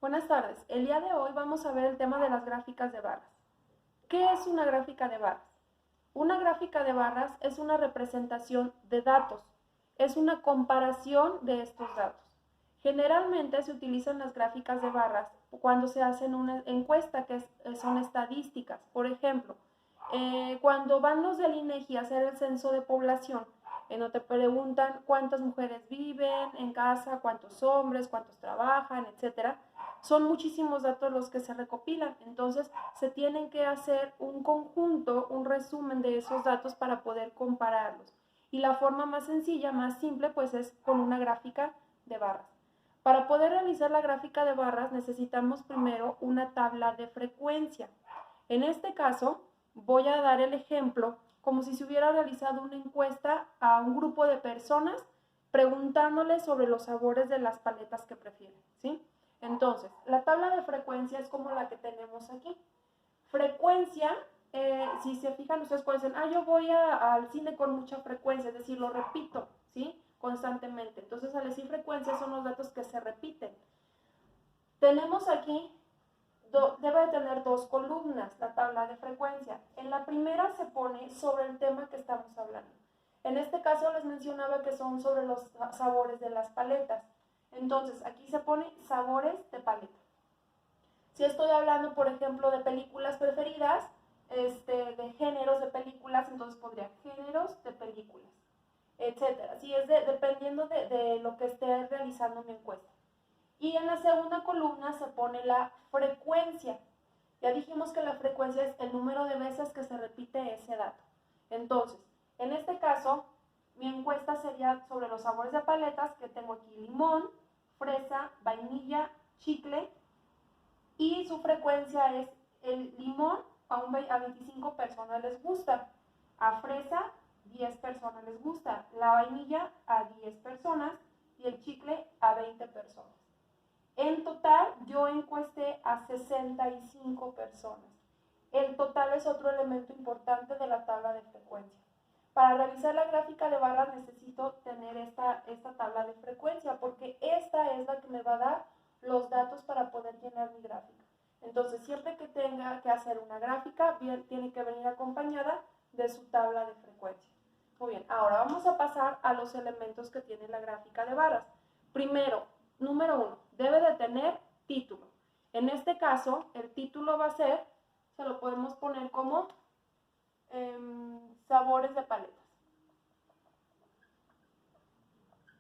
Buenas tardes. El día de hoy vamos a ver el tema de las gráficas de barras. ¿Qué es una gráfica de barras? Una gráfica de barras es una representación de datos, es una comparación de estos datos. Generalmente se utilizan las gráficas de barras cuando se hacen una encuesta que son estadísticas. Por ejemplo, cuando van los del INEGI a hacer el censo de población, en donde te preguntan cuántas mujeres viven en casa, cuántos hombres, cuántos trabajan, etcétera. Son muchísimos datos los que se recopilan, entonces se tienen que hacer un conjunto, un resumen de esos datos para poder compararlos. Y la forma más sencilla, más simple, pues es con una gráfica de barras. Para poder realizar la gráfica de barras necesitamos primero una tabla de frecuencia. En este caso voy a dar el ejemplo como si se hubiera realizado una encuesta a un grupo de personas preguntándoles sobre los sabores de las paletas que prefieren, ¿sí? Entonces, la tabla de frecuencia es como la que tenemos aquí. Frecuencia, si se fijan ustedes pueden decir, yo voy al cine con mucha frecuencia, es decir, lo repito, ¿sí? Constantemente. Entonces, al decir frecuencia son los datos que se repiten. Tenemos aquí, debe de tener dos columnas, la tabla de frecuencia. En la primera se pone sobre el tema que estamos hablando. En este caso les mencionaba que son sobre los sabores de las paletas. Entonces, aquí se pone sabores de paleta. Si estoy hablando, por ejemplo, de películas preferidas, de géneros de películas, entonces pondría géneros de películas, etcétera. Si es dependiendo de lo que esté realizando mi encuesta. Y en la segunda columna se pone la frecuencia. Ya dijimos que la frecuencia es el número de veces que se repite ese dato. Entonces, en este caso, mi encuesta sería sobre los sabores de paletas, que tengo aquí limón, fresa, vainilla, chicle, y su frecuencia es el limón a 25 personas les gusta, a fresa 10 personas les gusta, la vainilla a 10 personas y el chicle a 20 personas. En total yo encuesté a 65 personas. El total es otro elemento importante de la tabla de frecuencia. Para realizar la gráfica de barras necesito tener esta tabla de frecuencia porque esta es la que me va a dar los datos para poder llenar mi gráfica. Entonces, siempre que tenga que hacer una gráfica, tiene que venir acompañada de su tabla de frecuencia. Muy bien, ahora vamos a pasar a los elementos que tiene la gráfica de barras. Primero, número 1, debe de tener título. En este caso, el título va a ser, se lo podemos poner como sabores de paletas.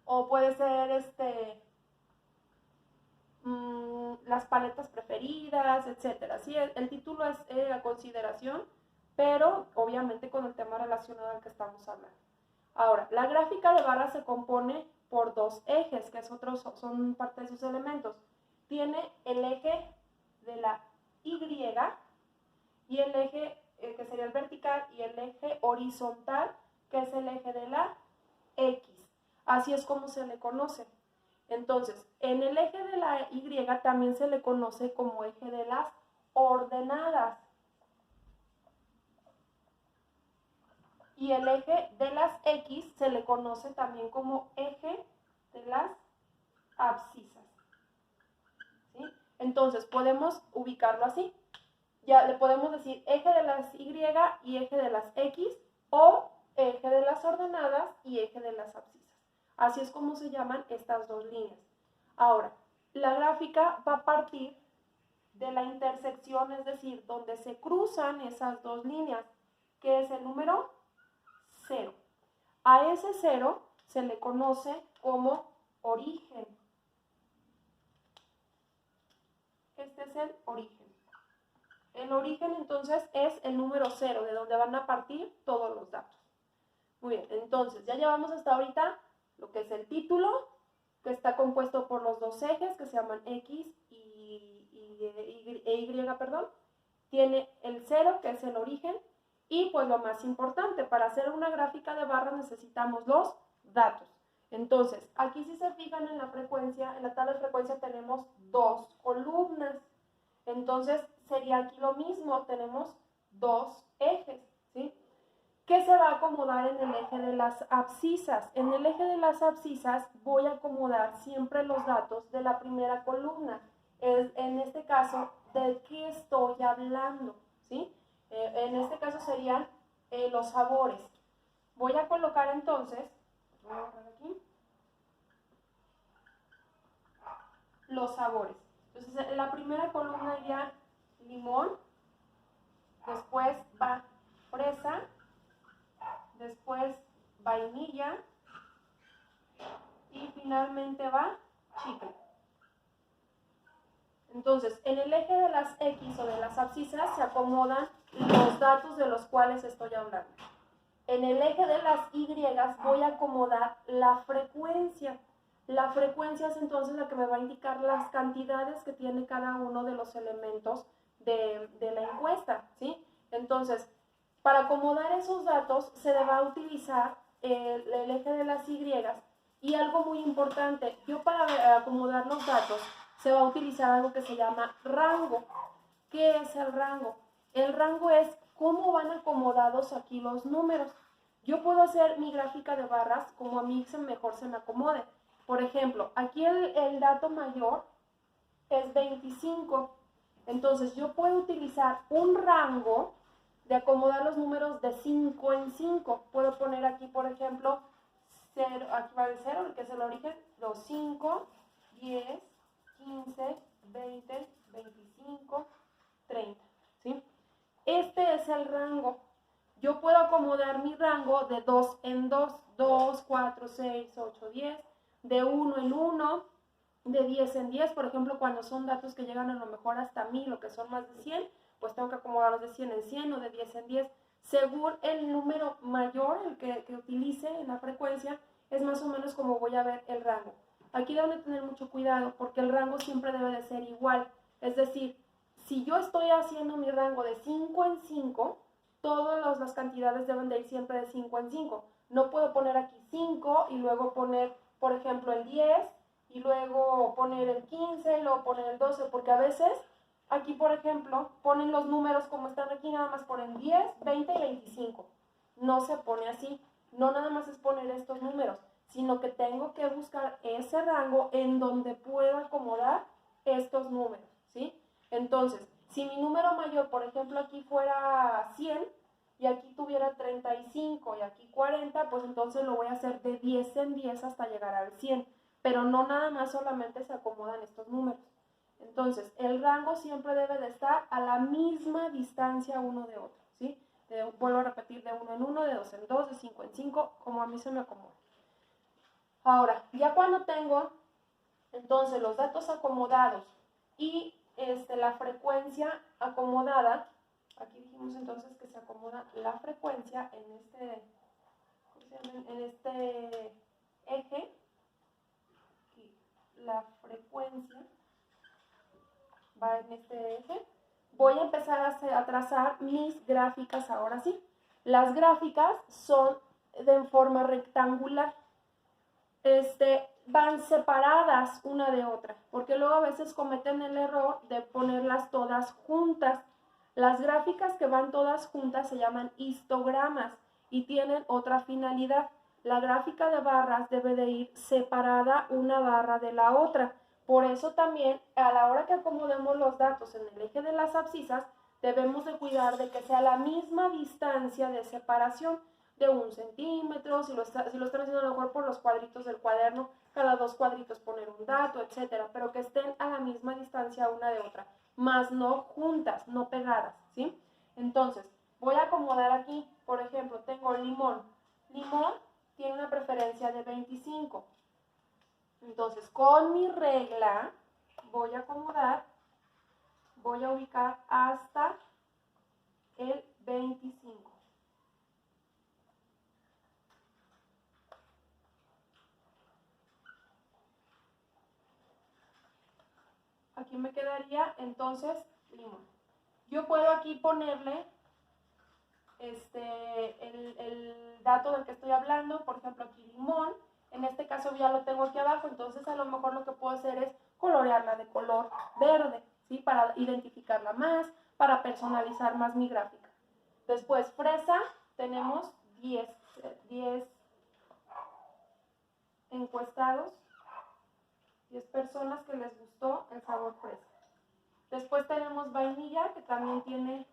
O puede ser las paletas preferidas, etcétera. Sí, el título es a consideración, pero obviamente con el tema relacionado al que estamos hablando. Ahora, la gráfica de barras se compone por dos ejes, que son parte de sus elementos. Tiene el eje de la Y y el eje que sería el vertical y el eje horizontal, que es el eje de la X. Así es como se le conoce. Entonces, en el eje de la Y también se le conoce como eje de las ordenadas. Y el eje de las X se le conoce también como eje de las abscisas. ¿Sí? Entonces, podemos ubicarlo así. Ya le podemos decir eje de las Y y eje de las X, o eje de las ordenadas y eje de las abscisas. Así es como se llaman estas dos líneas. Ahora, la gráfica va a partir de la intersección, es decir, donde se cruzan esas dos líneas, que es el número 0. A ese 0 se le conoce como origen. Este es el origen. El origen entonces es el número 0, de donde van a partir todos los datos. Muy bien, entonces ya llevamos hasta ahorita lo que es el título, que está compuesto por los dos ejes que se llaman X e Y, perdón. Tiene el 0, que es el origen, y pues lo más importante, para hacer una gráfica de barras necesitamos los datos. Entonces, aquí si se fijan en la frecuencia, en la tabla de frecuencia tenemos dos columnas. Entonces, sería aquí lo mismo, tenemos dos ejes, ¿sí? ¿Qué se va a acomodar en el eje de las abscisas? En el eje de las abscisas voy a acomodar siempre los datos de la primera columna. Es caso, ¿de qué estoy hablando? ¿Sí? En este caso serían los sabores. Voy a colocar entonces, voy a borrar aquí, los sabores. Entonces, en la primera columna iría limón, después va fresa, después vainilla y finalmente va chicle. Entonces, en el eje de las X o de las abscisas se acomodan los datos de los cuales estoy hablando. En el eje de las Y voy a acomodar la frecuencia. La frecuencia es entonces la que me va a indicar las cantidades que tiene cada uno de los elementos de la encuesta, ¿sí? Entonces, para acomodar esos datos se va a utilizar el eje de las Y, y algo muy importante, yo para acomodar los datos se va a utilizar algo que se llama rango. ¿Qué es el rango? El rango es cómo van acomodados aquí los números. Yo puedo hacer mi gráfica de barras como a mí mejor se me acomode. Por ejemplo, aquí el dato mayor es 25. Entonces yo puedo utilizar un rango de acomodar los números de 5 en 5. Puedo poner aquí, por ejemplo, 0, aquí va el 0, que es el origen, los 5, 10, 15, 20, 25, 30, ¿sí? Este es el rango. Yo puedo acomodar mi rango de 2 en 2, 2, 4, 6, 8, 10, de 1 en 1, de 10 en 10, por ejemplo, cuando son datos que llegan a lo mejor hasta 1000 o que son más de 100, pues tengo que acomodarlos de 100 en 100 o de 10 en 10. Según el número mayor, el que utilice en la frecuencia, es más o menos como voy a ver el rango. Aquí deben de tener mucho cuidado porque el rango siempre debe de ser igual. Es decir, si yo estoy haciendo mi rango de 5 en 5, todas las cantidades deben de ir siempre de 5 en 5. No puedo poner aquí 5 y luego poner, por ejemplo, el 10 y luego poner el 15 y luego poner el 12, porque a veces aquí, por ejemplo, ponen los números como están aquí, nada más ponen 10, 20 y 25. No se pone así, no nada más es poner estos números, sino que tengo que buscar ese rango en donde pueda acomodar estos números, ¿sí? Entonces, si mi número mayor, por ejemplo, aquí fuera 100 y aquí tuviera 35 y aquí 40, pues entonces lo voy a hacer de 10 en 10 hasta llegar al 100, pero no nada más solamente se acomodan estos números. Entonces, el rango siempre debe de estar a la misma distancia uno de otro, ¿sí? Vuelvo a repetir, de 1 en 1, de 2 en 2, de 5 en 5, como a mí se me acomoda. Ahora, ya cuando tengo entonces los datos acomodados y la frecuencia acomodada, aquí dijimos entonces que se acomoda la frecuencia en este eje, y la frecuencia va en este eje. Voy a empezar a trazar mis gráficas ahora sí. Las gráficas son de forma rectangular. Van separadas una de otra, porque luego a veces cometen el error de ponerlas todas juntas. Las gráficas que van todas juntas se llaman histogramas y tienen otra finalidad. La gráfica de barras debe de ir separada una barra de la otra. Por eso también, a la hora que acomodemos los datos en el eje de las abscisas, debemos de cuidar de que sea la misma distancia de separación, de 1 centímetro, si lo están haciendo a lo mejor por los cuadritos del cuaderno, cada 2 cuadritos poner un dato, etcétera, pero que estén a la misma distancia una de otra, más no juntas, no pegadas, ¿sí? Entonces, voy a acomodar aquí, por ejemplo, tengo limón. Limón tiene una preferencia de 25. Entonces, con mi regla, voy a acomodar, voy a ubicar hasta el 25. Aquí me quedaría entonces limón. Yo puedo aquí ponerle el dato del que estoy hablando, por ejemplo aquí limón, en este caso ya lo tengo aquí abajo, entonces a lo mejor lo que puedo hacer es colorearla de color verde, ¿sí? Para identificarla más, para personalizar más mi gráfica. Después fresa, tenemos 10 encuestados, 10 personas que les gustó el sabor fresa. Después tenemos vainilla, que también tiene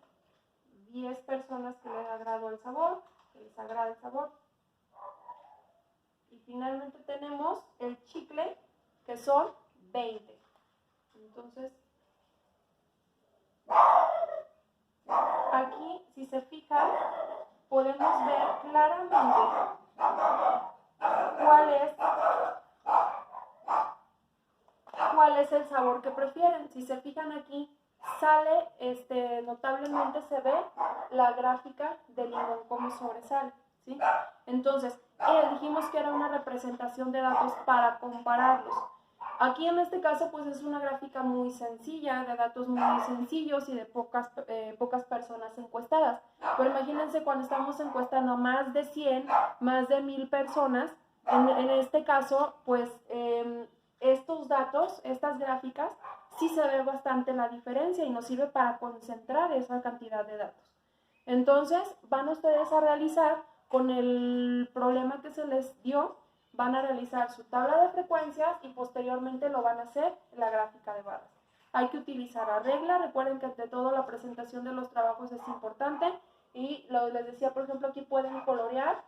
10 personas que les agrada el sabor, Y finalmente tenemos el chicle, que son 20. Entonces, aquí, si se fijan, podemos ver claramente cuál es el sabor que prefieren. Si se fijan aquí, sale, notablemente se ve la gráfica del limón como sobresale, ¿sí? Entonces, dijimos que era una representación de datos para compararlos. Aquí en este caso, pues es una gráfica muy sencilla, de datos muy sencillos y de pocas personas encuestadas. Pero imagínense cuando estamos encuestando a más de 100, más de 1000 personas, en este caso, pues estos datos, estas gráficas, sí se ve bastante la diferencia y nos sirve para concentrar esa cantidad de datos. Entonces, van ustedes a realizar con el problema que se les dio, van a realizar su tabla de frecuencias y posteriormente lo van a hacer en la gráfica de barras. Hay que utilizar la regla, recuerden que ante todo la presentación de los trabajos es importante y les decía, por ejemplo, aquí pueden colorear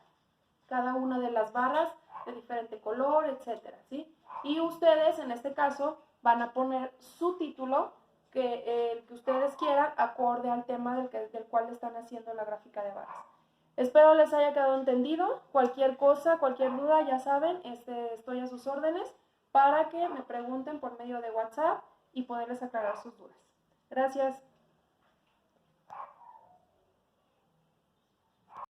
cada una de las barras de diferente color, etcétera, ¿sí? Y ustedes, en este caso, van a poner su título, que ustedes quieran, acorde al tema del cual están haciendo la gráfica de barras. Espero les haya quedado entendido. Cualquier cosa, cualquier duda, ya saben, estoy a sus órdenes para que me pregunten por medio de WhatsApp y poderles aclarar sus dudas. Gracias.